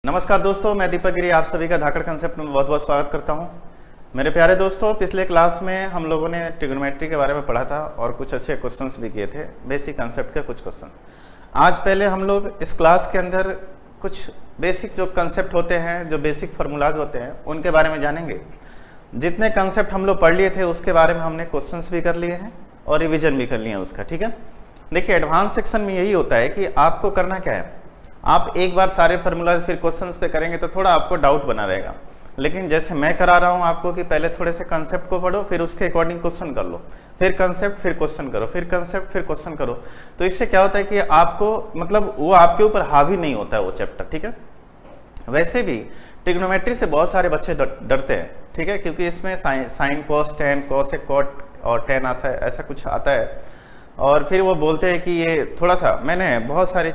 नमस्कार दोस्तों, मैं दीपक गिरी आप सभी का धाकड़ कंसेप्ट में बहुत बहुत स्वागत करता हूं। मेरे प्यारे दोस्तों, पिछले क्लास में हम लोगों ने ट्रिग्नोमेट्री के बारे में पढ़ा था और कुछ अच्छे क्वेश्चंस भी किए थे, बेसिक कंसेप्ट के कुछ क्वेश्चंस। आज पहले हम लोग इस क्लास के अंदर कुछ बेसिक जो कंसेप्ट होते हैं, जो बेसिक फार्मूलाज होते हैं, उनके बारे में जानेंगे। जितने कंसेप्ट हम लोग पढ़ लिए थे उसके बारे में हमने क्वेश्चंस भी कर लिए हैं और रिविजन भी कर लिए हैं उसका, ठीक है। देखिए, एडवांस सेक्शन में यही होता है कि आपको करना क्या है, आप एक बार सारे फार्मूलाज फिर क्वेश्चंस पे करेंगे तो थोड़ा आपको डाउट बना रहेगा। लेकिन जैसे मैं करा रहा हूँ आपको कि पहले थोड़े से कंसेप्ट को पढ़ो, फिर उसके अकॉर्डिंग क्वेश्चन कर लो, फिर कंसेप्ट फिर क्वेश्चन करो, फिर कंसेप्ट फिर क्वेश्चन करो। तो इससे क्या होता है कि आपको मतलब वो आपके ऊपर हावी नहीं होता है वो चैप्टर, ठीक है। वैसे भी ट्रिग्नोमेट्री से बहुत सारे बच्चे डरते हैं, ठीक है, क्योंकि इसमें sine cos tan cosec cot और टेन ऐसा कुछ आता है। और फिर वो बोलते हैं कि ये थोड़ा सा, मैंने बहुत सारी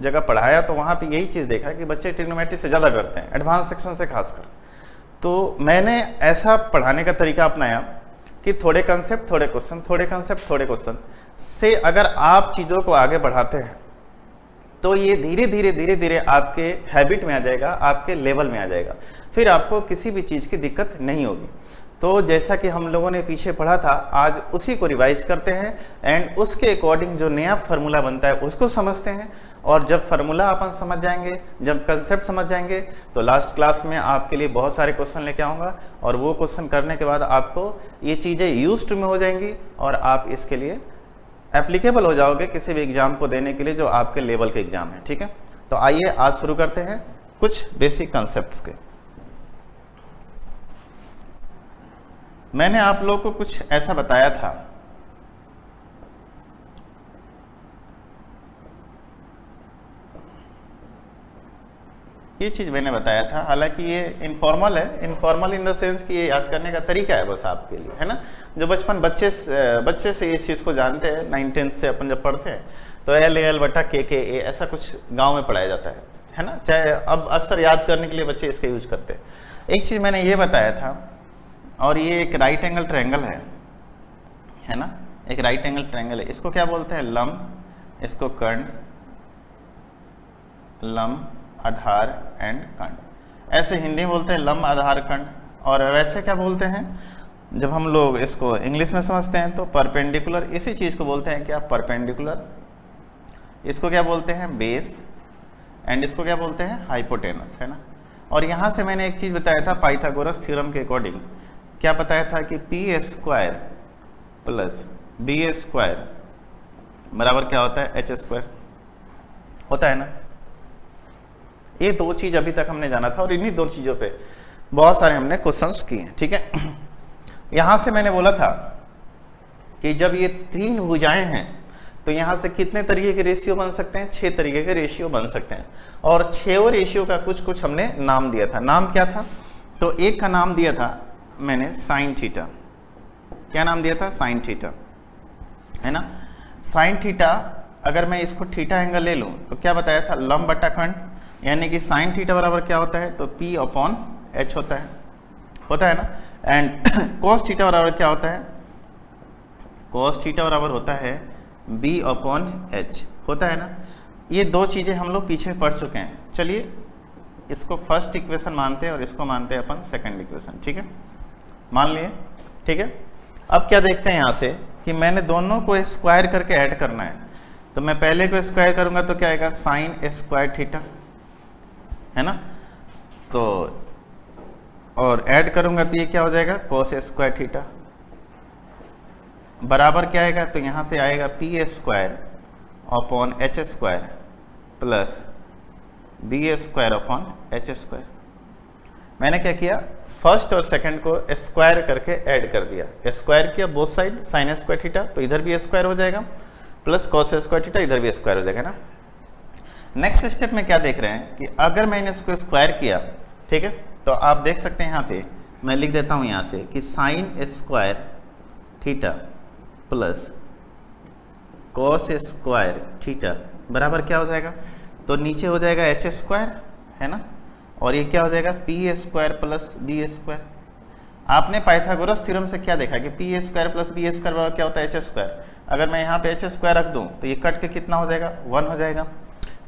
जगह पढ़ाया तो वहाँ पे यही चीज़ देखा कि बच्चे ट्रिग्नोमेट्री से ज़्यादा डरते हैं, एडवांस सेक्शन से खासकर। तो मैंने ऐसा पढ़ाने का तरीका अपनाया कि थोड़े कंसेप्ट थोड़े क्वेश्चन, थोड़े कंसेप्ट थोड़े क्वेश्चन से अगर आप चीज़ों को आगे बढ़ाते हैं तो ये धीरे धीरे आपके हैबिट में आ जाएगा, आपके लेवल में आ जाएगा, फिर आपको किसी भी चीज़ की दिक्कत नहीं होगी। तो जैसा कि हम लोगों ने पीछे पढ़ा था, आज उसी को रिवाइज करते हैं एंड उसके अकॉर्डिंग जो नया फार्मूला बनता है उसको समझते हैं। और जब फार्मूला अपन समझ जाएंगे, जब कंसेप्ट समझ जाएंगे, तो लास्ट क्लास में आपके लिए बहुत सारे क्वेश्चन लेके आऊँगा और वो क्वेश्चन करने के बाद आपको ये चीज़ें यूज्ड में हो जाएंगी और आप इसके लिए एप्लीकेबल हो जाओगे किसी भी एग्जाम को देने के लिए जो आपके लेवल के एग्जाम है, ठीक है। तो आइए आज शुरू करते हैं कुछ बेसिक कंसेप्ट के। मैंने आप लोगों को कुछ ऐसा बताया था, ये चीज़ मैंने बताया था, हालांकि ये इनफॉर्मल है, इनफॉर्मल इन द सेंस कि ये याद करने का तरीका है बस आपके लिए, है ना। जो बच्चे से इस चीज़ को जानते हैं, 9th से अपन जब पढ़ते हैं तो LAL बटा KKA ऐसा कुछ गांव में पढ़ाया जाता है ना। चाहे अब अक्सर याद करने के लिए बच्चे इसका यूज करते हैं। एक चीज़ मैंने ये बताया था, और ये एक राइट एंगल ट्रायंगल है ना, एक राइट एंगल ट्रायंगल है। इसको क्या बोलते हैं, लंब, इसको कर्ण, लंब आधार एंड कर्ण, ऐसे हिंदी में बोलते हैं लंब आधार कर्ण। और वैसे क्या बोलते हैं, जब हम लोग इसको इंग्लिश में समझते हैं तो परपेंडिकुलर, इसी चीज़ को बोलते हैं क्या, परपेंडिकुलर। इसको क्या बोलते हैं, बेस, एंड इसको क्या बोलते हैं, हाइपोटेनस, है ना। और यहाँ से मैंने एक चीज़ बताया था पाइथागोरस थ्योरम के अकॉर्डिंग, क्या बताया था कि p² प्लस b² बराबर क्या होता है, h² होता है ना। ये दो चीज अभी तक हमने जाना था और इन्हीं दो चीजों पे बहुत सारे हमने क्वेश्चंस किए हैं, ठीक है। यहां से मैंने बोला था कि जब ये तीन भुजाएं हैं तो यहां से कितने तरीके के रेशियो बन सकते हैं, 6 तरीके के रेशियो बन सकते हैं। और 6 रेशियो का कुछ हमने नाम दिया था। नाम क्या था, तो एक का नाम दिया था मैंने साइन थीटा। क्या नाम दिया था, साइन थीटा, है ना। साइन थीटा, अगर मैं इसको थीटा एंगल ले लूं तो क्या बताया था, लंब बटा खंड, यानी कि साइन थीटा बराबर क्या होता है, तो P/H होता है ना। एंड cos थीटा बराबर क्या होता है, cos थीटा बराबर होता है B/H होता है ना। ये दो चीज़ें हम लोग पीछे पढ़ चुके हैं। चलिए इसको फर्स्ट इक्वेशन मानते हैं और इसको मानते हैं अपन सेकंड इक्वेशन, ठीक है, मान लिए, ठीक है। अब क्या देखते हैं यहाँ से कि मैंने दोनों को स्क्वायर करके ऐड करना है। तो मैं पहले को स्क्वायर करूँगा तो क्या आएगा, साइन स्क्वायर थीटा, है ना। तो और ऐड करूंगा तो ये क्या हो जाएगा, cos स्क्वायर थीटा बराबर क्या आएगा, तो यहाँ से आएगा P²/H² प्लस B²/H²। मैंने क्या किया, फर्स्ट और सेकंड को स्क्वायर करके ऐड कर दिया, स्क्वायर किया both side, sine square theta तो इधर भी स्क्वायर हो जाएगा, प्लस cos स्क्वायर थीटा इधर भी स्क्वायर हो जाएगा ना। नेक्स्ट स्टेप में क्या देख रहे हैं कि अगर मैंने इसको स्क्वायर किया, ठीक है, तो आप देख सकते हैं यहाँ पे मैं लिख देता हूँ यहाँ से कि sine square theta plus cos square theta बराबर क्या हो जाएगा, तो नीचे हो जाएगा h², है ना, और ये क्या हो जाएगा P² प्लस B²। आपने पाइथागोरस थ्योरम से क्या देखा कि P² प्लस B² बराबर क्या होता है, h²। अगर मैं यहाँ पे h² रख दूँ तो ये कट के कितना हो जाएगा, 1 हो जाएगा।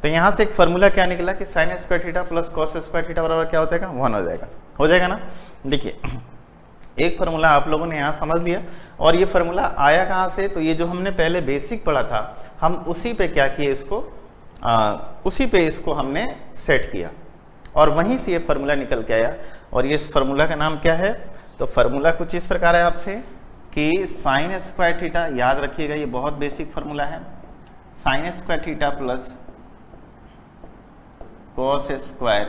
तो यहाँ से एक फॉर्मूला क्या निकला कि sine square theta plus cos square theta बराबर क्या हो जाएगा, 1 हो जाएगा ना। देखिए एक फार्मूला आप लोगों ने यहाँ समझ लिया, और ये फार्मूला आया कहाँ से, तो ये जो हमने पहले बेसिक पढ़ा था हम उसी पे क्या किए इसको, उसी पे इसको हमने सेट किया और वहीं से ये फार्मूला निकल के आया। और ये इस फार्मूला का नाम क्या है, तो फार्मूला कुछ इस प्रकार है आपसे कि साइन स्क्वायर थीटा, याद रखिएगा ये बहुत बेसिक फार्मूला है, sine square theta plus cos square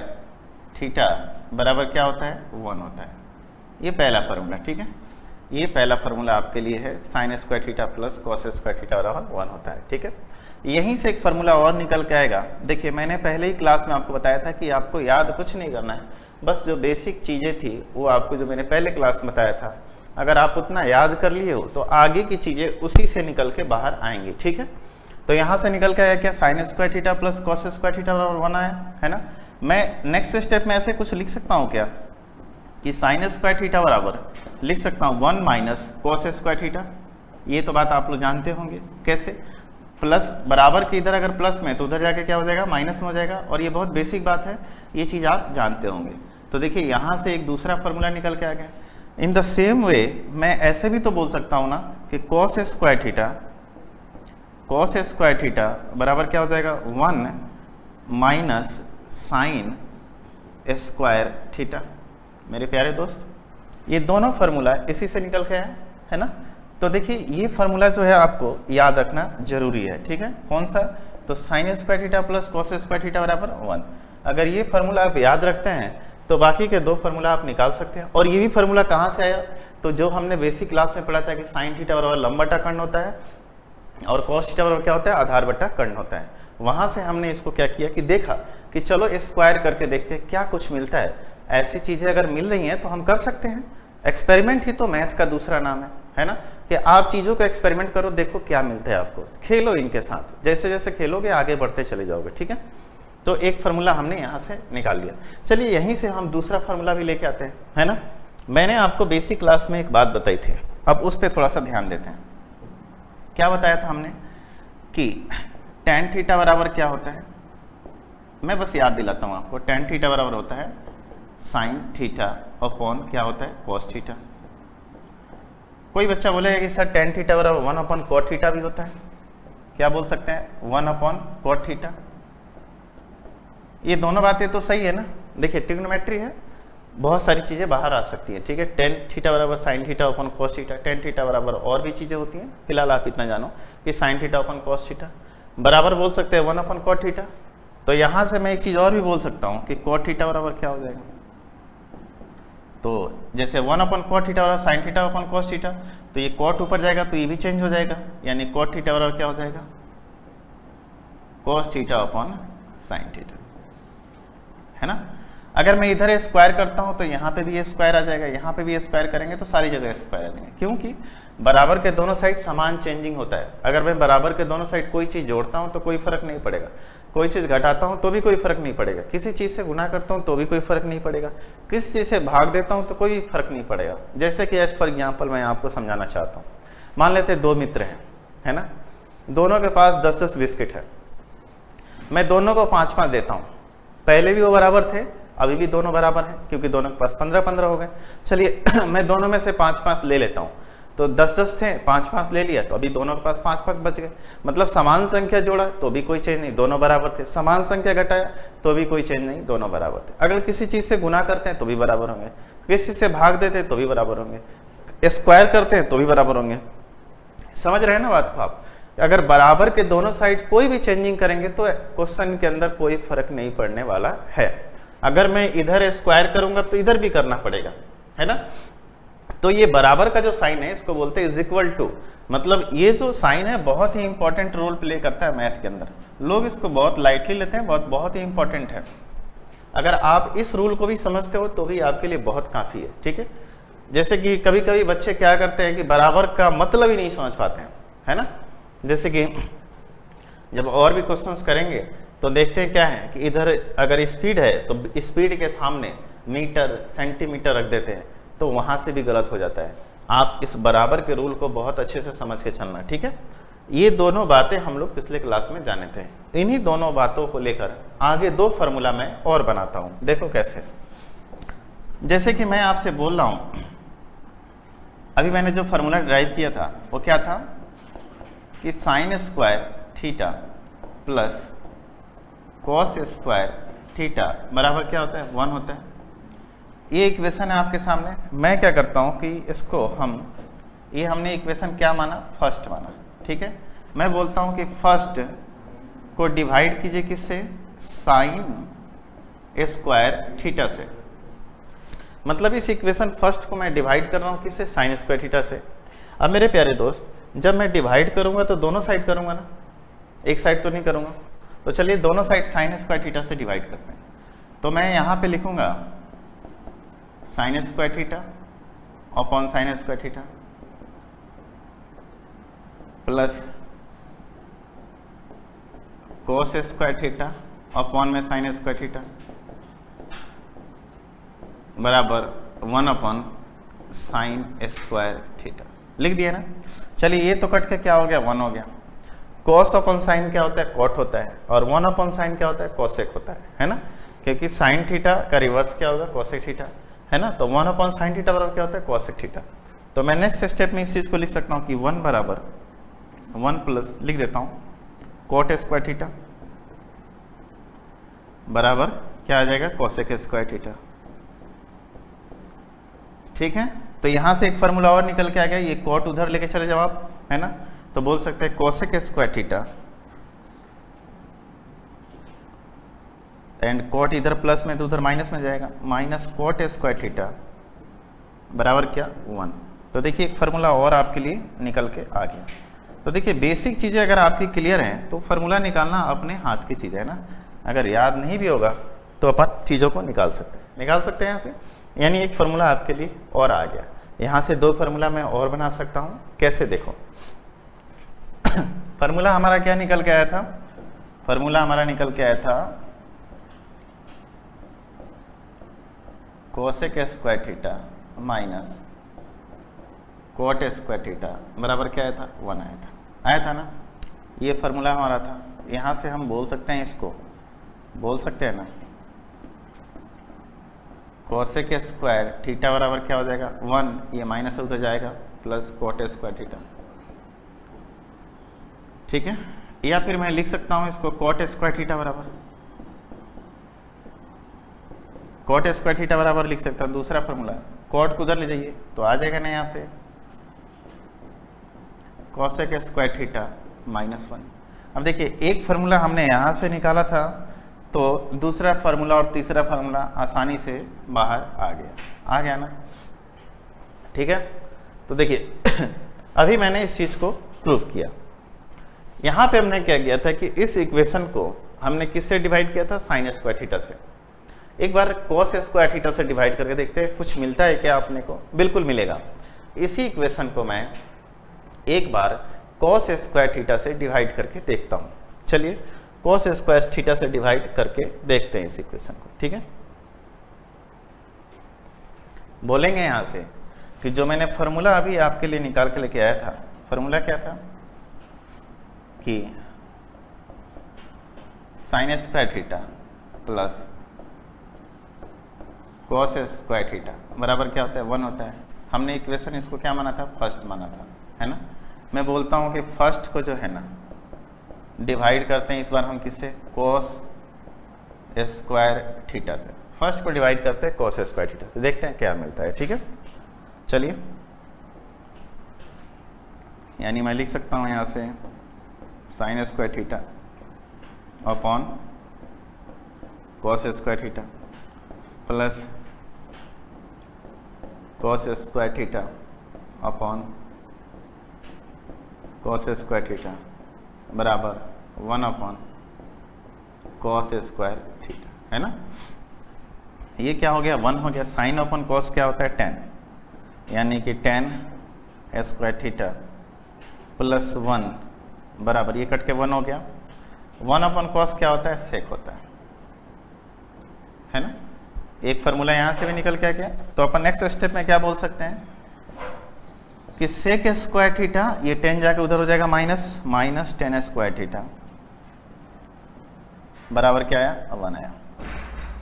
theta बराबर क्या होता है, 1 होता है। ये पहला फार्मूला, ठीक है, ये पहला फार्मूला आपके लिए है, sine square theta plus cos square theta बराबर 1 होता है, ठीक है। यहीं से एक फार्मूला और निकल के आएगा। देखिए मैंने पहले ही क्लास में आपको बताया था कि आपको याद कुछ नहीं करना है, बस जो बेसिक चीज़ें थी वो आपको जो मैंने पहले क्लास में बताया था, अगर आप उतना याद कर लिए हो तो आगे की चीज़ें उसी से निकल के बाहर आएंगी, ठीक है। तो यहाँ से निकल के आया क्या, sine square theta plus cos square theta बराबर 1 आया, है ना। मैं नेक्स्ट स्टेप में ऐसे कुछ लिख सकता हूँ क्या कि साइन स्क्वायर थीटा बराबर लिख सकता हूँ 1 माइनस कॉस स्क्वायर थीटा, ये तो बात आप लोग जानते होंगे कैसे, प्लस बराबर के इधर अगर प्लस में तो उधर जाके क्या हो जाएगा, माइनस में हो जाएगा, और ये बहुत बेसिक बात है, ये चीज़ आप जानते होंगे। तो देखिए यहाँ से एक दूसरा फार्मूला निकल के आ गया। इन द सेम वे मैं ऐसे भी तो बोल सकता हूँ ना कि कॉस स्क्वायर थीटा बराबर क्या हो जाएगा, 1 माइनस साइन स्क्वायर थीटा। मेरे प्यारे दोस्त ये दोनों फार्मूला इसी से निकल के आया है ना। तो देखिए ये फार्मूला जो है आपको याद रखना जरूरी है, ठीक है। कौन सा, तो sine square theta plus cos square theta बराबर 1। अगर ये फार्मूला आप याद रखते हैं तो बाकी के 2 फार्मूला आप निकाल सकते हैं। और ये भी फार्मूला कहाँ से आया, तो जो हमने बेसिक क्लास में पढ़ा था कि साइन थीटा बराबर लंब बटा कर्ण होता है और कॉस थीटा बराबर क्या होता है, आधार बटा कर्ण होता है। वहाँ से हमने इसको क्या किया कि देखा कि चलो स्क्वायर करके देखते हैं क्या कुछ मिलता है। ऐसी चीज़ें अगर मिल रही हैं तो हम कर सकते हैं। एक्सपेरिमेंट ही तो मैथ का दूसरा नाम है ना, कि आप चीज़ों का एक्सपेरिमेंट करो, देखो क्या मिलता है आपको, खेलो इनके साथ, जैसे जैसे खेलोगे आगे बढ़ते चले जाओगे, ठीक है। तो एक फार्मूला हमने यहाँ से निकाल लिया। चलिए यहीं से हम दूसरा फार्मूला भी लेके आते हैं, है ना। मैंने आपको बेसिक क्लास में एक बात बताई थी, अब उस पर थोड़ा सा ध्यान देते हैं। क्या बताया था हमने कि tan थीटा बराबर क्या होता है, मैं बस याद दिलाता हूँ आपको। tan थीटा बराबर होता है साइन थीटा अपॉन क्या होता है, कॉस थीटा। कोई बच्चा बोलेगा कि सर tan थीटा बराबर 1 अपॉन कॉट थीटा भी होता है, क्या बोल सकते हैं, 1 अपॉन कॉट थीटा। ये दोनों बातें तो सही है ना। देखिए ट्रिग्नोमेट्री है, बहुत सारी चीज़ें बाहर आ सकती हैं, ठीक है। tan थीटा बराबर sine theta upon cos theta, tan theta बराबर और भी चीज़ें होती हैं, फिलहाल आप इतना जानो कि sine theta upon cos theta बराबर बोल सकते हैं 1 अपॉन कॉट थीटा। तो यहाँ से मैं एक चीज़ और भी बोल सकता हूँ कि कॉट थीटा बराबर क्या हो जाएगा, तो जैसे 1 अपॉन कॉट थीटा बराबर sine theta upon cos theta, तो ये कॉट ऊपर जाएगा तो ये भी चेंज हो जाएगा, यानी कॉट थीटा बराबर क्या हो जाएगा, cos theta upon sine theta, है ना। अगर मैं इधर स्क्वायर करता हूं तो यहाँ पे भी स्क्वायर आ जाएगा, यहाँ पे भी स्क्वायर करेंगे तो सारी जगह स्क्वायर आ जाएंगे, क्योंकि बराबर के दोनों साइड समान चेंजिंग होता है। अगर मैं बराबर के दोनों साइड कोई चीज़ जोड़ता हूँ तो कोई फर्क नहीं पड़ेगा, कोई चीज़ घटाता हूँ तो भी कोई फर्क नहीं पड़ेगा, किसी चीज़ से गुना करता हूँ तो भी कोई फर्क नहीं पड़ेगा, किसी चीज़ से भाग देता हूँ तो कोई फर्क नहीं पड़ेगा। जैसे कि एज फॉर एग्जाम्पल मैं आपको समझाना चाहता हूँ, मान लेते 2 मित्र हैं, है ना, दोनों के पास 10-10 बिस्किट है, मैं दोनों को 5-5 देता हूँ। पहले भी वो बराबर थे, अभी भी दोनों बराबर हैं, क्योंकि दोनों के पास 15-15 हो गए। चलिए मैं दोनों में से 5-5 ले लेता हूँ, तो 10-10 थे, 5-5 ले लिया, तो अभी दोनों के पास 5-5 बच गए। मतलब समान संख्या जोड़ा तो भी कोई चेंज नहीं, दोनों बराबर थे। समान संख्या घटाया तो भी कोई चेंज नहीं, दोनों बराबर थे। अगर किसी चीज़ से गुना करते हैं तो भी बराबर होंगे, किसी से भाग देते हैं तो भी बराबर होंगे, स्क्वायर करते हैं तो भी बराबर होंगे। समझ रहे हैं ना बात को आप। अगर बराबर के दोनों साइड कोई भी चेंजिंग करेंगे तो क्वेश्चन के अंदर कोई फर्क नहीं पड़ने वाला है। अगर मैं इधर स्क्वायर करूंगा तो इधर भी करना पड़ेगा, है ना। तो ये बराबर का जो साइन है इसको बोलते हैं इज इक्वल टू, मतलब ये जो साइन है बहुत ही इंपॉर्टेंट रोल प्ले करता है मैथ के अंदर। लोग इसको बहुत लाइटली लेते हैं, बहुत ही इंपॉर्टेंट है। अगर आप इस रूल को भी समझते हो तो भी आपके लिए बहुत काफ़ी है, ठीक है। जैसे कि कभी कभी बच्चे क्या करते हैं कि बराबर का मतलब ही नहीं समझ पाते हैं, है ना। जैसे कि जब और भी क्वेश्चंस करेंगे तो देखते हैं क्या है कि इधर अगर स्पीड है तो स्पीड के सामने मीटर सेंटीमीटर रख देते हैं, तो वहाँ से भी गलत हो जाता है। आप इस बराबर के रूल को बहुत अच्छे से समझ के चलना, ठीक है। ये दोनों बातें हम लोग पिछले क्लास में जाने थे। इन्हीं दोनों बातों को लेकर आगे दो फार्मूला मैं और बनाता हूं। देखो कैसे, जैसे कि मैं आपसे बोल रहा हूं, अभी मैंने जो फार्मूला ड्राइव किया था वो क्या था कि sine square theta plus cos square theta बराबर क्या होता है, 1 होता है। ये इक्वेशन है आपके सामने। मैं क्या करता हूं कि इसको ये हमने इक्वेशन क्या माना, फर्स्ट माना, ठीक है। मैं बोलता हूं कि फर्स्ट को डिवाइड कीजिए किससे, साइन स्क्वायर थीटा से। मतलब इस इक्वेशन फर्स्ट को मैं डिवाइड कर रहा हूं किससे, साइन स्क्वायर थीटा से। अब मेरे प्यारे दोस्त, जब मैं डिवाइड करूंगा तो दोनों साइड करूंगा ना, एक साइड तो नहीं करूंगा। तो चलिए दोनों साइड साइन स्क्वायर थीटा से डिवाइड करते हैं। तो मैं यहां पे लिखूंगा sine square theta upon sine square theta plus cos square theta upon में साइन स्क्वायर थीटा बराबर 1 अपॉन साइन स्क्वायर थीटा। लिख दिया ना। चलिए ये तो कट के क्या हो गया, 1 हो गया। कॉस अपॉन साइन क्या होता है, कॉट होता है, और 1 अपॉन साइन क्या होता है, कोसेक होता है ना। क्योंकि साइन थीटा का रिवर्स क्या होगा, कोसेक थीटा, है ना। तो 1 अपॉन साइन थीटा बराबर क्या होता है, कोसेक थीटा। तो मैं नेक्स्ट स्टेप में इस चीज को लिख सकता हूँ कि 1 बराबर 1 प्लस, लिख देता हूँ, कोट स्क्वायर थीटा बराबर क्या आ जाएगा, कोसेक स्क्वायर थीटा। ठीक है। तो यहां से एक फार्मूला और निकल के आ गया, ये कोट उधर लेके चले जाओ आप, है ना। तो बोल सकते हैं cosec square theta and cot इधर प्लस में तो उधर माइनस में जाएगा, माइनस कोट स्क्वायर थीटा बराबर क्या, 1। तो देखिए एक फार्मूला और आपके लिए निकल के आ गया। तो देखिए बेसिक चीज़ें अगर आपकी क्लियर हैं तो फार्मूला निकालना अपने हाथ की चीज़ है ना। अगर याद नहीं भी होगा तो अपन चीज़ों को निकाल सकते हैं यहाँ से। यानी एक फार्मूला आपके लिए और आ गया। यहाँ से 2 फार्मूला मैं और बना सकता हूँ। कैसे, देखो फार्मूला हमारा क्या निकल के आया था, फार्मूला हमारा निकल के आया था cosec square theta minus cot square theta बराबर क्या आया था, 1 आया था ना। ये फार्मूला हमारा था। यहाँ से हम बोल सकते हैं, इसको बोल सकते हैं ना, कोसेक स्क्वायर थीटा बराबर क्या हो जाएगा, 1, ये माइनस उधर जाएगा, प्लस कोट स्क्वायर थीटा। ठीक है। या फिर मैं लिख सकता हूं इसको कोट स्क्वायर थीटा बराबर, कोट स्क्वायर थीटा बराबर लिख सकता हूं। दूसरा फार्मूला कोट को उधर ले जाइए तो आ जाएगा ना यहाँ से कोसेक स्क्वायर थीटा माइनस 1। अब देखिए एक फार्मूला हमने यहाँ से निकाला था, तो दूसरा फार्मूला और तीसरा फार्मूला आसानी से बाहर आ गया ना। ठीक है। तो देखिए अभी मैंने इस चीज़ को प्रूव किया। यहाँ पे हमने क्या किया था कि इस इक्वेशन को हमने किससे डिवाइड किया था, साइन स्क्वायर थीटा से। एक बार कोस स्क्वायर थीटा से डिवाइड करके देखते हैं कुछ मिलता है क्या आपने को, बिल्कुल मिलेगा। इसी इक्वेशन को मैं एक बार कोस स्क्वायर थीटा से डिवाइड करके देखता हूँ। चलिए कोस स्क्वायर थीटा से डिवाइड करके देखते हैं इस इक्वेशन को। ठीक है। बोलेंगे यहाँ से कि जो मैंने फार्मूला अभी आपके लिए निकाल के लेके आया था, फार्मूला क्या था कि sine square theta plus cos square theta बराबर क्या होता है, 1 होता है। हमने इक्वेशन इसको क्या माना था, फर्स्ट माना था, है ना। मैं बोलता हूँ कि फर्स्ट को जो है ना डिवाइड करते हैं इस बार हम किससे, कोस स्क्वायर थीटा से। फर्स्ट को डिवाइड करते हैं कोस स्क्वायर थीटा से, देखते हैं क्या मिलता है। ठीक है। चलिए यानी मैं लिख सकता हूँ यहाँ से sine square theta upon cos square theta plus cos square theta upon cos square theta बराबर 1 अपॉन कॉस स्क्वायर थीटा, है ना। ये क्या हो गया, 1 हो गया। साइन अपॉन कॉस क्या होता है, 10, यानी कि 10 स्क्वायर थीटा प्लस 1 बराबर, ये कट के 1 हो गया। 1 अपॉन कॉस क्या होता है, सेक होता है ना। एक फार्मूला यहाँ से भी निकल के आ गया। तो अपन नेक्स्ट स्टेप में क्या बोल सकते हैं कि सेक स्क्वायर थीटा, ये टेन जाके उधर हो जाएगा माइनस टेन स्क्वायर थीटा बराबर क्या आया, 1 आया।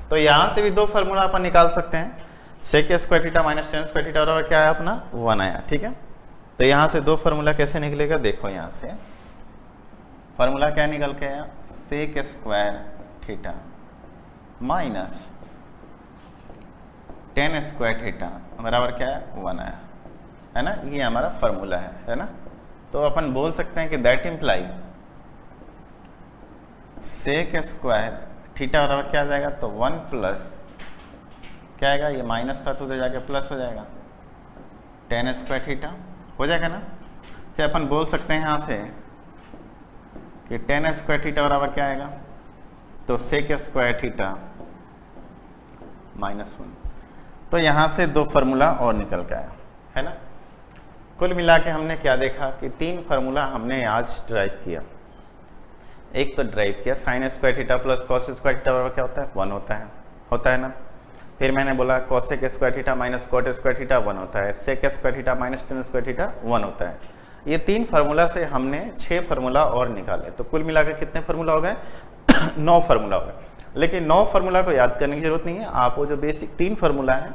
तो यहां से भी दो फार्मूला अपन निकाल सकते हैं, sec square theta minus tan square theta बराबर क्या आया अपना, 1 आया। ठीक है, तो यहां से दो फार्मूला कैसे निकलेगा, देखो यहां से फार्मूला क्या निकल के आया, sec square theta minus tan square theta बराबर क्या है, 1 आया, है ना। ये हमारा फार्मूला है ना। तो अपन बोल सकते हैं कि that imply sec square theta बराबर क्या आ जाएगा, तो 1 प्लस क्या आएगा, ये माइनस था तो उधर जाके प्लस हो जाएगा, टेन स्क्वायर थीटा हो जाएगा ना। चाहे अपन बोल सकते हैं यहाँ से कि टेन स्क्वायर थीटा बराबर क्या आएगा, तो सेक स्क्वायर थीटा -1। तो यहाँ से दो फार्मूला और निकल के आया, है ना। कुल मिला के हमने क्या देखा कि 3 फार्मूला हमने आज ड्राइव किया। एक तो ड्राइव किया sine square theta plus cos square theta बराबर क्या होता है, 1 होता है ना। फिर मैंने बोला cosec square theta minus cot square theta 1 होता है, sec square theta minus tan square theta 1 होता है। ये 3 फार्मूला से हमने 6 फार्मूला और निकाले, तो कुल मिलाकर कितने फार्मूला हो गए 9 फार्मूला हो गए। लेकिन 9 फार्मूला को याद करने की जरूरत नहीं है, आप वो जो बेसिक 3 फार्मूला हैं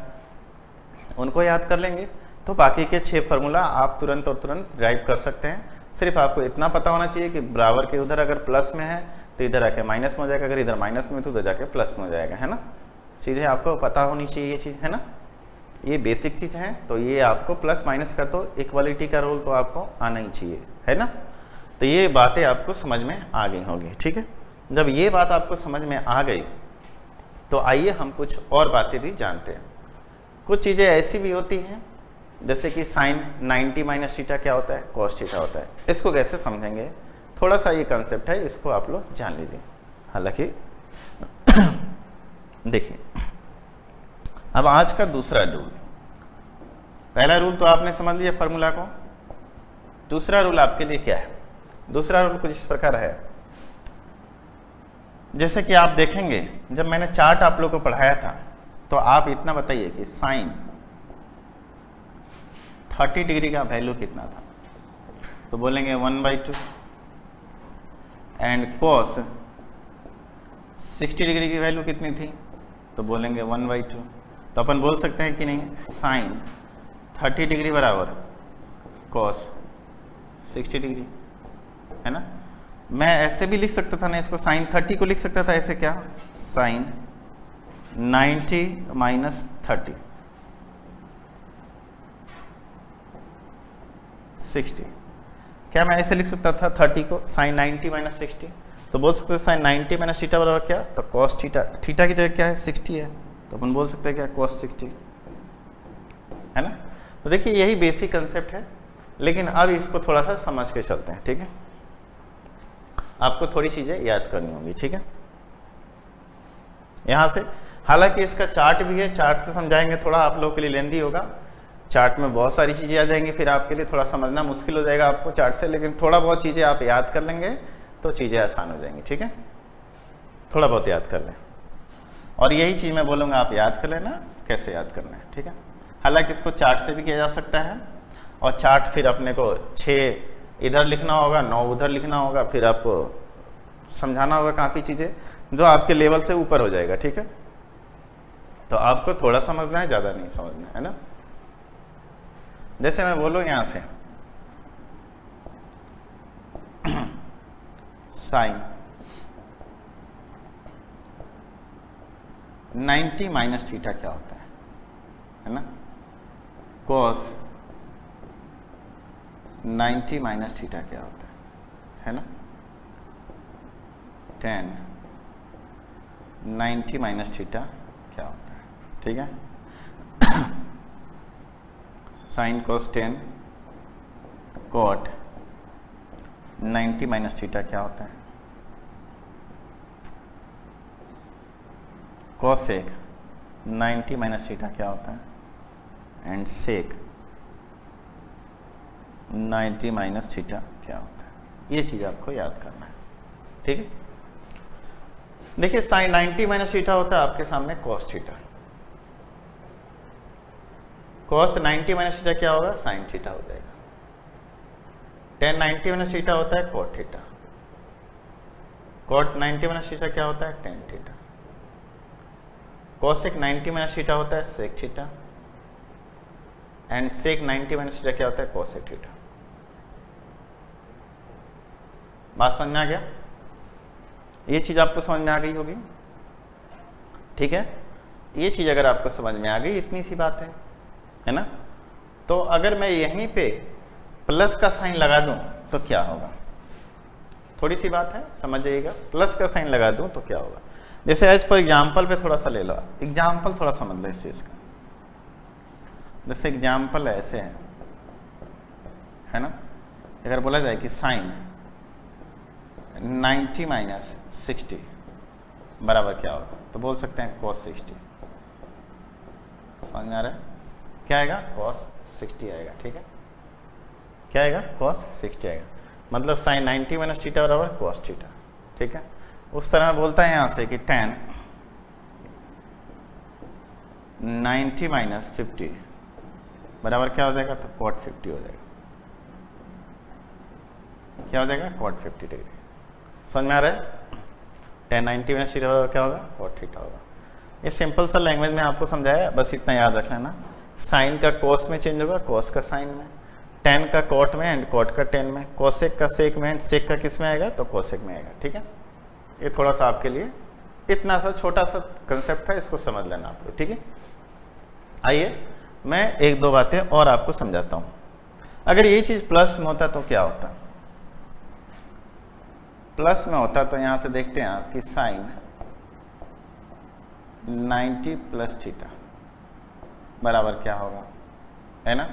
उनको याद कर लेंगे तो बाकी के 6 फार्मूला आप तुरंत और तुरंत ड्राइव कर सकते हैं। सिर्फ आपको इतना पता होना चाहिए कि बराबर के उधर अगर प्लस में है तो इधर आके माइनस में हो जाएगा, अगर इधर माइनस में तो उधर जाके प्लस में हो जाएगा, है ना। सीधे आपको पता होनी चाहिए ये चीज़, है ना। ये बेसिक चीज़ है, तो ये आपको प्लस माइनस का तो इक्वालिटी का रोल तो आपको आना ही चाहिए, है ना। तो ये बातें आपको समझ में आ गई होंगी, ठीक है। जब ये बात आपको समझ में आ गई तो आइए हम कुछ और बातें भी जानते हैं। कुछ चीज़ें ऐसी भी होती हैं जैसे कि साइन 90 माइनस थीटा क्या होता है, कॉस थीटा होता है। इसको कैसे समझेंगे, थोड़ा सा ये कंसेप्ट है, इसको आप लोग जान लीजिए। हालांकि देखिए, अब आज का दूसरा रूल, पहला रूल तो आपने समझ लिया फार्मूला को, दूसरा रूल आपके लिए क्या है। दूसरा रूल कुछ इस प्रकार है, जैसे कि आप देखेंगे जब मैंने चार्ट आप लोगों को पढ़ाया था तो आप इतना बताइए कि साइन 30 डिग्री का वैल्यू कितना था, तो बोलेंगे 1/2, एंड कॉस 60 डिग्री की वैल्यू कितनी थी, तो बोलेंगे 1/2। तो अपन बोल सकते हैं कि नहीं, साइन 30 डिग्री बराबर कॉस 60 डिग्री, है ना। मैं ऐसे भी लिख सकता था ना, इसको साइन 30 को लिख सकता था ऐसे, क्या साइन 90 माइनस 30 60, क्या मैं ऐसे लिख सकता था 30 को साइन 90 माइनस 60, तो बोल सकते हैं साइन 90 माइनस थीटा बराबर क्या, तो कॉस थीटा, थीटा की जगह क्या है 60 है, तो अपन बोल सकते हैं क्या कॉस 60, है ना। तो देखिए यही बेसिक कंसेप्ट है, लेकिन अब इसको थोड़ा सा समझ के चलते हैं, ठीक है। आपको थोड़ी चीज़ें याद करनी होंगी, ठीक है। यहाँ से हालांकि इसका चार्ट भी है, चार्ट से समझाएंगे, थोड़ा आप लोगों के लिए लेंदी होगा, चार्ट में बहुत सारी चीज़ें आ जाएंगी, फिर आपके लिए थोड़ा समझना मुश्किल हो जाएगा आपको चार्ट से, लेकिन थोड़ा बहुत चीज़ें आप याद कर लेंगे तो चीज़ें आसान हो जाएंगी, ठीक है। थोड़ा बहुत याद कर लें, और यही चीज़ मैं बोलूँगा आप याद कर लेना कैसे याद करना है, ठीक है। हालांकि इसको चार्ट से भी किया जा सकता है, और चार्ट फिर अपने को 6 इधर लिखना होगा, 9 उधर लिखना होगा, फिर आपको समझाना होगा काफ़ी चीज़ें जो आपके लेवल से ऊपर हो जाएगा, ठीक है। तो आपको थोड़ा समझना है, ज़्यादा नहीं समझना है ना। जैसे मैं बोलूँ यहाँ से साइन 90 माइनस थीटा क्या होता है ना, कॉस 90 माइनस थीटा क्या होता है ना, tan 90 माइनस थीटा क्या होता है, ठीक है। Sine cos 10 cot 90 minus theta क्या होता है, कॉसेक 90 माइनस थीटा क्या होता है, एंड सेक 90 माइनस थीटा क्या होता है। ये चीज़ आपको याद करना है, ठीक है। देखिए साइन 90 माइनस थीटा होता है आपके सामने cos theta, cos 90 minus theta क्या होगा, साइन थीटा हो जाएगा, tan 90 माइनस थीटा होता है cot theta, cot 90 minus theta क्या होता है tan theta, cosec 90 minus theta होता है sec theta, and sec 90 minus theta क्या होता है cosec थीटा। बात समझ में आ गया? ये चीज आपको समझ में आ गई होगी, ठीक है। ये चीज अगर आपको समझ में आ गई, इतनी सी बात है ना। तो अगर मैं यहीं पे प्लस का साइन लगा दूं तो क्या होगा, थोड़ी सी बात है, समझ जाइएगा। प्लस का साइन लगा दूं तो क्या होगा, जैसे एज फॉर एग्जाम्पल पे थोड़ा सा ले लो, एग्जाम्पल थोड़ा समझ लो इस चीज का। जैसे एग्जाम्पल ऐसे है ना, अगर बोला जाए कि साइन 90 माइनस 60 बराबर क्या होगा, तो बोल सकते हैं cos 60। समझ में आ रहा है? क्या आएगा? cos 60 आएगा, ठीक है। क्या आएगा? cos 60 आएगा, मतलब साइन 90 माइनस थीटा बराबर cos थीटा, ठीक है। उस तरह में बोलता है यहाँ से कि tan 90 माइनस 50 बराबर क्या हो जाएगा, तो cot 50 हो जाएगा। क्या हो जाएगा? cot 50 degree. समझ में आ रहा है? tan 90 माइनस थीटा बराबर क्या होगा, cot थीटा होगा। ये सिंपल सा लैंग्वेज में आपको समझाया, बस इतना याद रख लेना। साइन का cos में चेंज होगा, cos का साइन में, tan का cot में एंड cot का tan में, cosec का sec में एंड sec का किस में आएगा, तो cosec में आएगा, ठीक है। ये थोड़ा सा आपके लिए इतना सा छोटा सा कंसेप्ट था, इसको समझ लेना आप लोग, ठीक है। आइए मैं एक दो बातें और आपको समझाता हूँ। अगर ये चीज प्लस में होता तो क्या होता, प्लस में होता तो यहां से देखते हैं आप कि साइन 90 प्लस थीटा बराबर क्या होगा, है ना,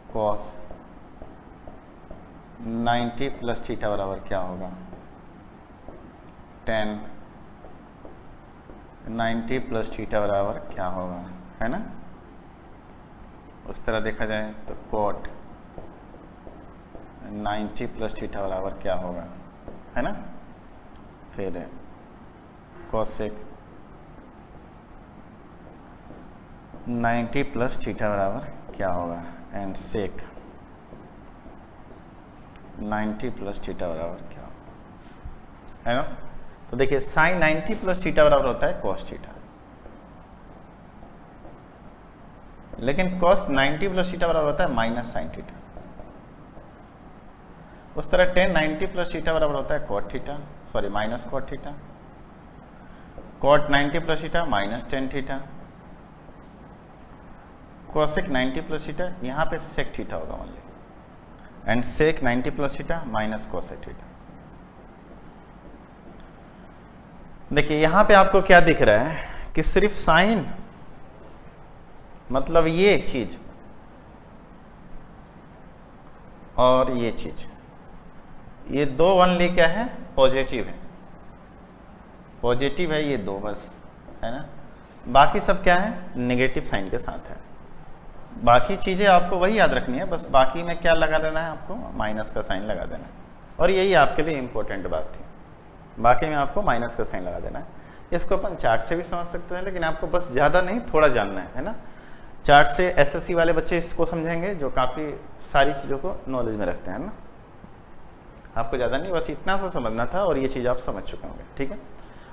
cos 90 प्लस थीटा बराबर क्या होगा, tan 90 प्लस थीटा बराबर क्या होगा, है ना। उस तरह देखा जाए तो cot 90 प्लस थीटा बराबर क्या होगा, है ना। फिर cosec 90 प्लस थीटा बराबर क्या होगा, एंड sec 90 प्लस थीटा बराबर क्या होगा, है ना। तो देखिए साइन 90 प्लस थीटा बराबर होता है cos थीटा, लेकिन cos 90 प्लस थीटा बराबर होता है माइनस साइन थीटा। उस तरह tan 90 प्लस थीटा बराबर होता है cot theta, sorry minus cot theta, cot 90 plus theta minus tan theta, cosec 90 plus theta, यहाँ पे sec थीटा होगा only, and sec 90 plus theta minus cosec theta. देखिए यहाँ पे आपको क्या दिख रहा है कि सिर्फ साइन, मतलब ये एक चीज और ये चीज, ये दो ओनली क्या है, पॉजिटिव है, पॉजिटिव है ये दो बस, है ना। बाकी सब क्या है, नेगेटिव साइन के साथ है। बाकी चीजें आपको वही याद रखनी है, बस बाकी में क्या लगा देना है, आपको माइनस का साइन लगा देना है, और यही आपके लिए इंपॉर्टेंट बात थी। बाकी में आपको माइनस का साइन लगा देना है। इसको अपन चार्ट से भी समझ सकते हैं, लेकिन आपको बस ज़्यादा नहीं थोड़ा जानना है ना। चार्ट से एसएससी वाले बच्चे इसको समझेंगे जो काफ़ी सारी चीज़ों को नॉलेज में रखते हैं ना। आपको ज़्यादा नहीं, बस इतना सा समझना था, और ये चीज़ आप समझ चुके होंगे, ठीक है।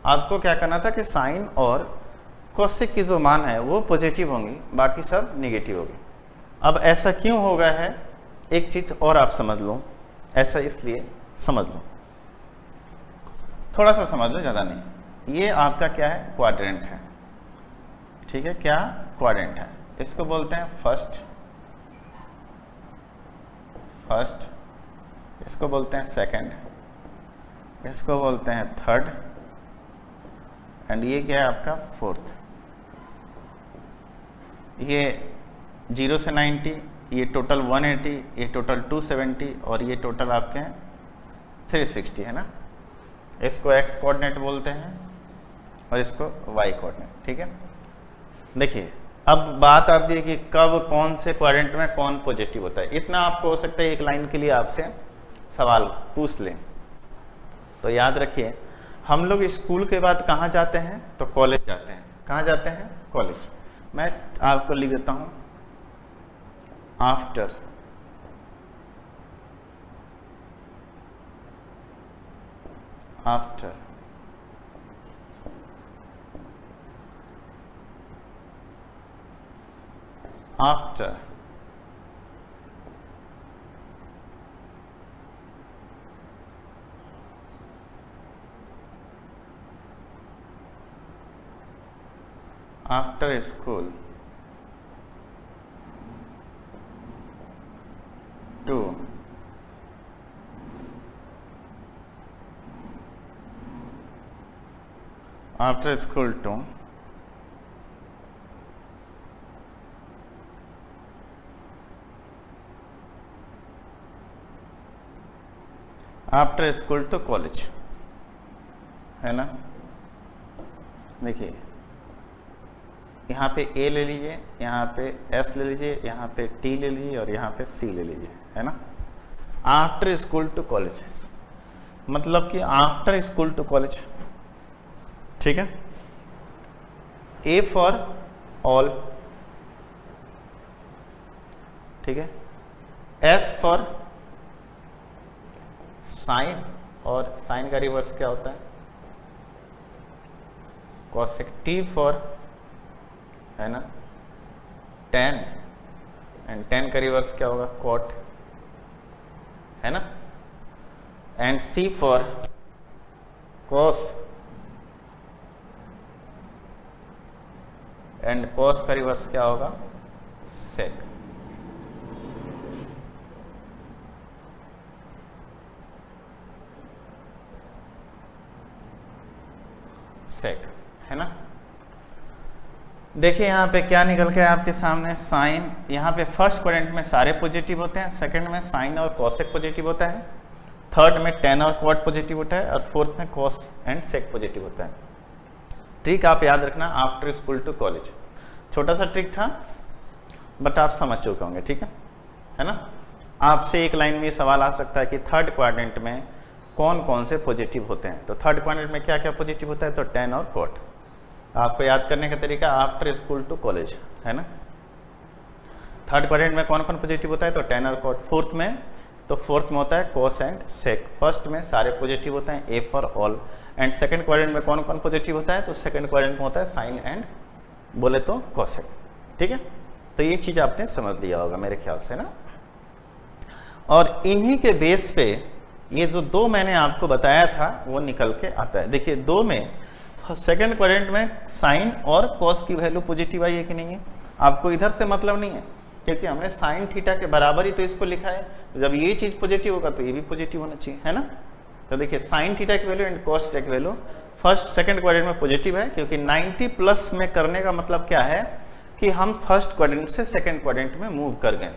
आपको क्या करना था कि साइन और कोसेक की जो मान है वो पॉजिटिव होंगी, बाकी सब निगेटिव होगी। अब ऐसा क्यों हो गया है, एक चीज़ और आप समझ लो, ऐसा इसलिए समझ लो, थोड़ा सा समझ लो, ज़्यादा नहीं। ये आपका क्या है, क्वाड्रेंट है, ठीक है। क्या क्वाड्रेंट है, इसको बोलते हैं फर्स्ट, इसको बोलते हैं सेकंड, इसको बोलते हैं थर्ड, एंड ये क्या है आपका फोर्थ। ये 0 से 90, ये टोटल 180, ये टोटल 270, और ये टोटल आपके हैं 360, है ना। इसको एक्स कोऑर्डिनेट बोलते हैं और इसको वाई कोऑर्डिनेट, ठीक है। देखिए अब बात आती है कि कब कौन से क्वाड्रेंट में कौन पॉजिटिव होता है। इतना आपको हो सकता है एक लाइन के लिए आपसे सवाल पूछ लें, तो याद रखिए हम लोग स्कूल के बाद कहाँ जाते हैं, तो कॉलेज जाते हैं। कहाँ जाते हैं, कॉलेज। मैं आपको लिख देता हूँ after after after after school to after school to after school to college, है ना। देखिए यहाँ पे ए ले लीजिए, यहाँ पे एस ले लीजिए, यहाँ पे टी ले लीजिए और यहाँ पे सी ले लीजिए, है ना। आफ्टर स्कूल टू कॉलेज मतलब कि आफ्टर स्कूल टू कॉलेज, ठीक है। ए फॉर ऑल, ठीक है। एस फॉर साइन, और साइन का रिवर्स क्या होता है, कॉसेक। टी फॉर, है ना, टेन, एंड टेन का रिवर्स क्या होगा, कॉट, है ना। And C for cos, and cos का रिवर्स क्या होगा, सेक। सेक, है ना। देखिए यहाँ पे क्या निकल के आपके सामने, साइन। यहाँ पे फर्स्ट क्वाड्रेंट में सारे पॉजिटिव होते हैं, सेकंड में साइन और कॉसेक पॉजिटिव होता है, थर्ड में टेन और क्वाड पॉजिटिव होता है, और फोर्थ में कॉस एंड सेक पॉजिटिव होता है। ट्रिक आप याद रखना, आफ्टर स्कूल टू कॉलेज, छोटा सा ट्रिक था बट आप समझ चुके होंगे, ठीक है ना। आपसे एक लाइन में सवाल आ सकता है कि थर्ड क्वाड्रेंट में कौन कौन से पॉजिटिव होते हैं। तो थर्ड क्वाड्रेंट में क्या क्या पॉजिटिव होता है, तो टेन और कॉट। आपको याद करने का तरीका आफ्टर स्कूल टू कॉलेज, है ना। थर्ड क्वाड्रेंट में कौन कौन पॉजिटिव होता है, तो टेन और कॉट। फोर्थ में, तो फोर्थ में होता है कॉस एंड सेक। फर्स्ट में सारे पॉजिटिव होते हैं, A for all. And second quadrant में कौन कौन पॉजिटिव होता है, तो सेकंड क्वाड्रेंट में होता है साइन एंड बोले तो कॉसेक, ठीक है। तो ये चीज आपने समझ लिया होगा मेरे ख्याल से ना। और इन्हीं के बेस पे ये जो दो मैंने आपको बताया था वो निकल के आता है। देखिए दो में सेकंड क्वाड्रेंट में साइन और कॉस की वैल्यू पॉजिटिव आई है कि नहीं है, आपको इधर से मतलब नहीं है, क्योंकि हमने साइन थीटा के बराबर ही तो इसको लिखा है। जब ये चीज पॉजिटिव होगा तो ये भी पॉजिटिव होना चाहिए, है ना। तो देखिए साइन थीटा की वैल्यू एंड कॉस थीटा की वैल्यू फर्स्ट सेकंड क्वाड्रेंट में पॉजिटिव है, क्योंकि 90 प्लस में करने का मतलब क्या है कि हम फर्स्ट क्वाड्रेंट से सेकंड क्वाड्रेंट में मूव कर गए।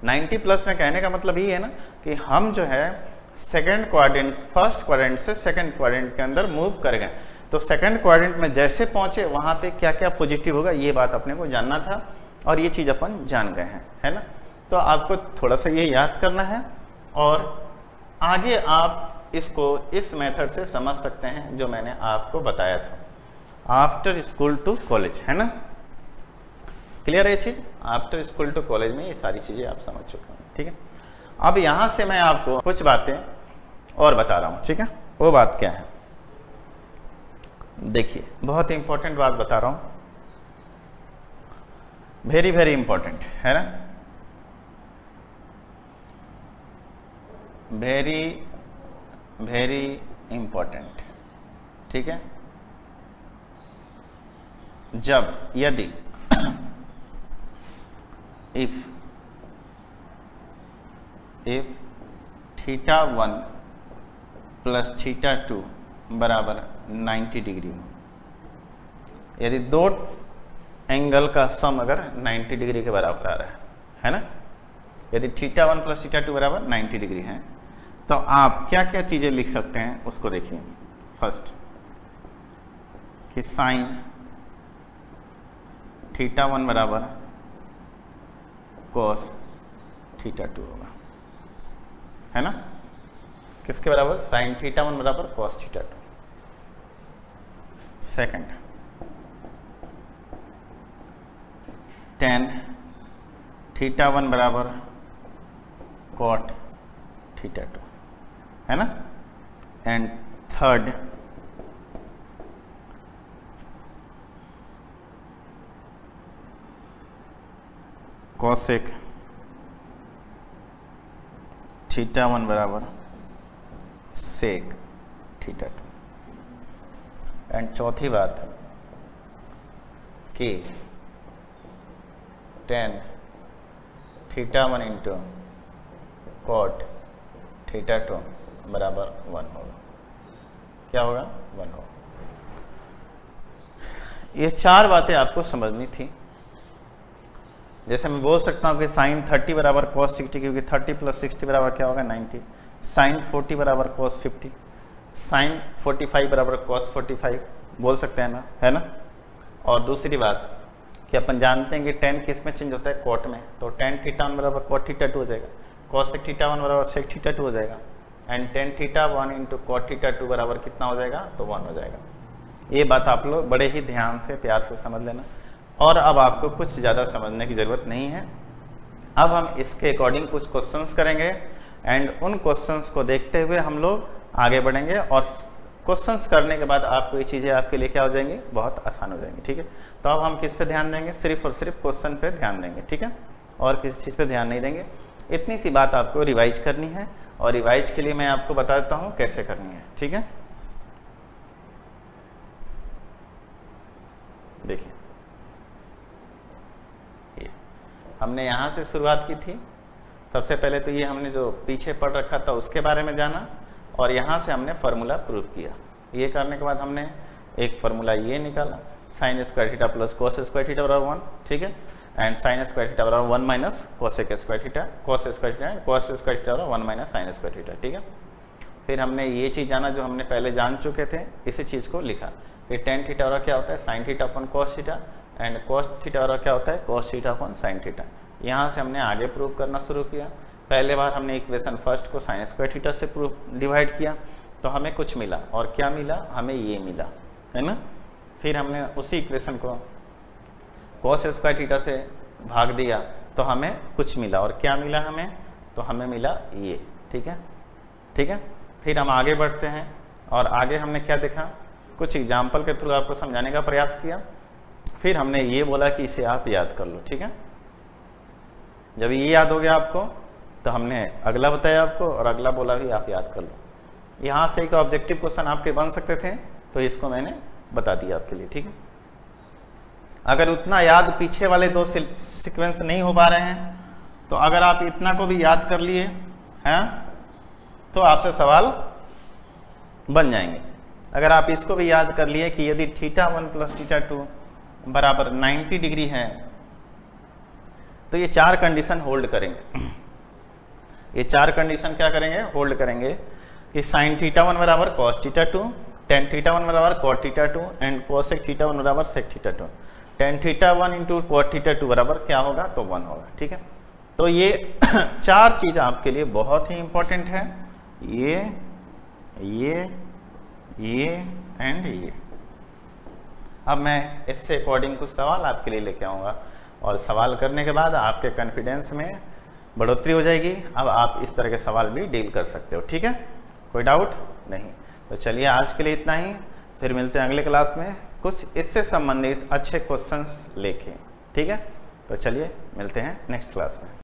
90 प्लस में कहने का मतलब ये है ना कि हम जो है सेकंड क्वाड्रेंट, फर्स्ट क्वाड्रेंट से सेकंड क्वाड्रेंट के अंदर मूव कर गए। तो सेकंड क्वाड्रेंट में जैसे पहुंचे वहां पे क्या क्या पॉजिटिव होगा ये बात अपने को जानना था, और ये चीज अपन जान गए हैं, है ना। तो आपको थोड़ा सा ये याद करना है, और आगे आप इसको इस मेथड से समझ सकते हैं जो मैंने आपको बताया था, आफ्टर स्कूल टू कॉलेज, है ना। क्लियर है ये चीज, आफ्टर स्कूल टू कॉलेज में ये सारी चीजें आप समझ चुके हैं, ठीक है। अब यहां से मैं आपको कुछ बातें और बता रहा हूं, ठीक है। वो बात क्या है, देखिए बहुत इंपॉर्टेंट बात बता रहा हूं, वेरी वेरी इंपॉर्टेंट, है ना, वेरी वेरी इंपॉर्टेंट, ठीक है। जब यदि इफ थीटा 1 प्लस थीटा 2 बराबर 90 डिग्री हो, यदि दो एंगल का सम अगर 90 डिग्री के बराबर आ रहा है ना, यदि थीटा 1 प्लस थीटा 2 बराबर 90 डिग्री है, तो आप क्या क्या चीजें लिख सकते हैं उसको देखिए। फर्स्ट कि साइन थीटा 1 बराबर कॉस थीटा 2 होगा, है ना। किसके बराबर, साइन थीटा 1 बराबर cos theta 2। Second ten theta 1 बराबर कॉट थीटा 2, है ना। एंड थर्ड कोसेक थीटा 1 बराबर सेक थीटा 2। एंड चौथी बात कि tan theta 1 into cot theta 2 बराबर 1 होगा। क्या होगा? 1 होगा। ये चार बातें आपको समझनी थी। जैसे मैं बोल सकता हूँ कि साइन 30 बराबर कॉस 60, क्योंकि 30 प्लस 60 बराबर क्या होगा? 90। साइन 40 बराबर कॉस 50, साइन 45 बराबर कॉस 45 बोल सकते हैं ना, है ना। और दूसरी बात कि अपन जानते हैं कि tan किस में चेंज होता है? कॉट में। तो tan थीटा 1 बराबर कॉट थीटा 2 हो जाएगा, कॉसेक थीटा 1 बराबर सेक थीटा 2 हो जाएगा, and tan theta 1 into cot theta 2 बराबर कितना हो जाएगा? तो 1 हो जाएगा। ये बात आप लोग बड़े ही ध्यान से प्यार से समझ लेना। और अब आपको कुछ ज़्यादा समझने की ज़रूरत नहीं है। अब हम इसके अकॉर्डिंग कुछ क्वेश्चंस करेंगे एंड उन क्वेश्चंस को देखते हुए हम लोग आगे बढ़ेंगे, और क्वेश्चंस करने के बाद आपको ये चीज़ें आपके लिए क्या हो जाएंगी? बहुत आसान हो जाएंगी। ठीक है, तो अब हम किस पे ध्यान देंगे? सिर्फ और सिर्फ क्वेश्चन पे ध्यान देंगे। ठीक है, और किसी चीज़ पे ध्यान नहीं देंगे। इतनी सी बात आपको रिवाइज करनी है, और रिवाइज के लिए मैं आपको बता देता हूँ कैसे करनी है। ठीक है, देखिए हमने यहाँ से शुरुआत की थी। सबसे पहले तो ये हमने जो पीछे पढ़ रखा था उसके बारे में जाना, और यहाँ से हमने फार्मूला प्रूव किया। ये करने के बाद हमने एक फार्मूला ये निकाला, sine square theta plus cos square theta बराबर 1। ठीक है, एंड साइन स्क्वायर थीटा बराबर 1 minus cosec square theta, cos square theta cos square theta बराबर 1 माइनस साइन स्क्वायर थीटा। ठीक है, फिर हमने ये चीज़ जाना जो हमने पहले जान चुके थे, इसी चीज़ को लिखा कि tan थीटा बराबर क्या होता है? Sine theta upon cos theta, and cos theta बराबर क्या होता है? कोस थीटा अपन साइन थीटा। यहाँ से हमने आगे प्रूव करना शुरू किया। पहले बार हमने इक्वेशन फर्स्ट को साइन स्क्वायर थीटा से डिवाइड किया, तो हमें कुछ मिला, और क्या मिला? हमें ये मिला, है ना। फिर हमने उसी इक्वेशन को कोस स्क्वायर थीटा से भाग दिया, तो हमें कुछ मिला, और क्या मिला हमें? तो हमें मिला ये। ठीक है, ठीक है। फिर हम आगे बढ़ते हैं, और आगे हमने क्या देखा? कुछ एग्जाम्पल के थ्रू आपको समझाने का प्रयास किया। फिर हमने ये बोला कि इसे आप याद कर लो। ठीक है, जब ये याद हो गया आपको, तो हमने अगला बताया आपको, और अगला बोला भी आप याद कर लो। यहाँ से एक ऑब्जेक्टिव क्वेश्चन आपके बन सकते थे, तो इसको मैंने बता दिया आपके लिए। ठीक है, अगर उतना याद पीछे वाले दो सीक्वेंस नहीं हो पा रहे हैं, तो अगर आप इतना को भी याद कर लिए हैं, तो आपसे सवाल बन जाएंगे। अगर आप इसको भी याद कर लिए कि यदि थीटा 1 प्लस थीटा 2 बराबर 90 डिग्री है, तो ये चार कंडीशन होल्ड करेंगे। ये चार कंडीशन क्या करेंगे? होल्ड करेंगे कि साइन थीटा 1 बराबर कॉस थीटा 2, टेन थीटा 1 बराबर cot theta 2, and cosec theta 1 बराबर sec theta 2। Tan theta 1 into cot theta 2 बराबर क्या होगा? तो 1 होगा। ठीक है, तो ये चार चीज़ आपके लिए बहुत ही इंपॉर्टेंट है, ये एंड ये। अब मैं इससे अकॉर्डिंग कुछ सवाल आपके लिए लेके आऊँगा, और सवाल करने के बाद आपके कॉन्फिडेंस में बढ़ोतरी हो जाएगी। अब आप इस तरह के सवाल भी डील कर सकते हो। ठीक है, कोई डाउट नहीं। तो चलिए आज के लिए इतना ही, फिर मिलते हैं अगले क्लास में कुछ इससे संबंधित अच्छे क्वेश्चंस लेके। ठीक है, तो चलिए मिलते हैं नेक्स्ट क्लास में।